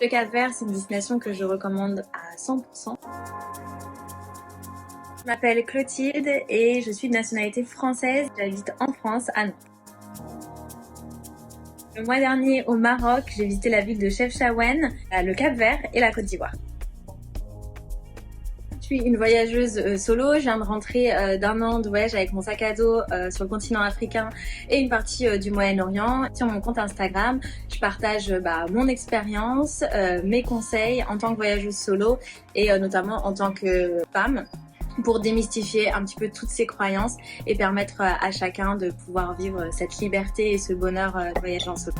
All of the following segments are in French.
Le Cap-Vert, c'est une destination que je recommande à 100%. Je m'appelle Clotilde et je suis de nationalité française. J'habite en France, à Nantes. Le mois dernier, au Maroc, j'ai visité la ville de Chefchaouen, le Cap-Vert et la Côte d'Ivoire. Je suis une voyageuse solo, je viens de rentrer d'un an de voyage avec mon sac à dos sur le continent africain et une partie du Moyen-Orient. Sur mon compte Instagram, je partage mon expérience, mes conseils en tant que voyageuse solo et notamment en tant que femme pour démystifier un petit peu toutes ces croyances et permettre à chacun de pouvoir vivre cette liberté et ce bonheur de voyager en solo.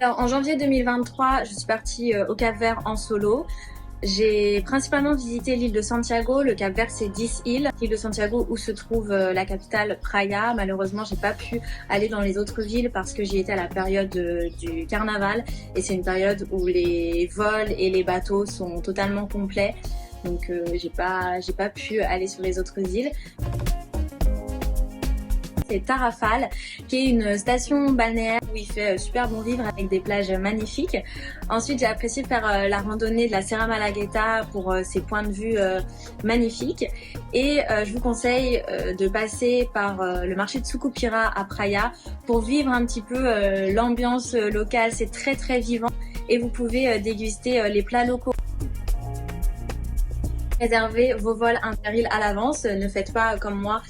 Alors, en janvier 2023, je suis partie au Cap-Vert en solo. J'ai principalement visité l'île de Santiago. Le Cap-Vert, c'est 10 îles. L'île de Santiago où se trouve la capitale Praia. Malheureusement, j'ai pas pu aller dans les autres villes parce que j'y étais à la période du carnaval. Et c'est une période où les vols et les bateaux sont totalement complets. Donc j'ai pas pu aller sur les autres îles. C'est Tarrafal, qui est une station balnéaire où il fait super bon vivre avec des plages magnifiques. Ensuite, j'ai apprécié faire la randonnée de la Serra Malagueta pour ses points de vue magnifiques. Et je vous conseille de passer par le marché de Sucupira à Praia pour vivre un petit peu l'ambiance locale. C'est très très vivant et vous pouvez déguster les plats locaux. Réservez vos vols interîles à l'avance, ne faites pas comme moi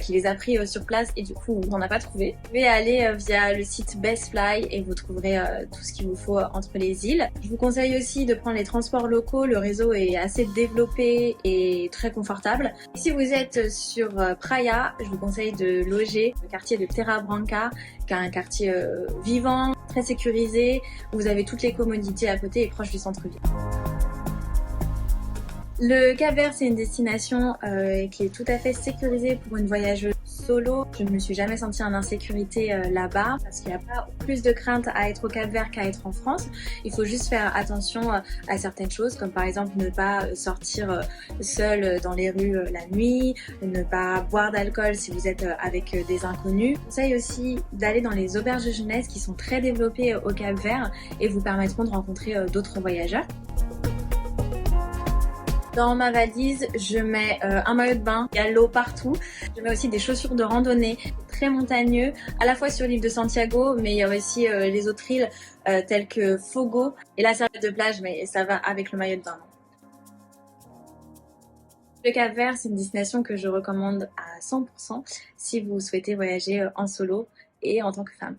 qui les a pris sur place et du coup on n'a pas trouvé. Vous pouvez aller via le site Bestfly et vous trouverez tout ce qu'il vous faut entre les îles. Je vous conseille aussi de prendre les transports locaux, le réseau est assez développé et très confortable. Si vous êtes sur Praia, je vous conseille de loger le quartier de Terra Branca, qui est un quartier vivant, très sécurisé, où vous avez toutes les commodités à côté et proche du centre-ville. Le Cap-Vert, c'est une destination qui est tout à fait sécurisée pour une voyageuse solo. Je ne me suis jamais sentie en insécurité là-bas parce qu'il n'y a pas plus de crainte à être au Cap-Vert qu'à être en France. Il faut juste faire attention à certaines choses, comme par exemple ne pas sortir seul dans les rues la nuit, ne pas boire d'alcool si vous êtes avec des inconnus. Je conseille aussi d'aller dans les auberges de jeunesse qui sont très développées au Cap-Vert et vous permettront de rencontrer d'autres voyageurs. Dans ma valise, je mets un maillot de bain, il y a l'eau partout. Je mets aussi des chaussures de randonnée très montagneux, à la fois sur l'île de Santiago, mais il y a aussi les autres îles telles que Fogo et la serviette de plage, mais ça va avec le maillot de bain. Le Cap-Vert, c'est une destination que je recommande à 100% si vous souhaitez voyager en solo et en tant que femme.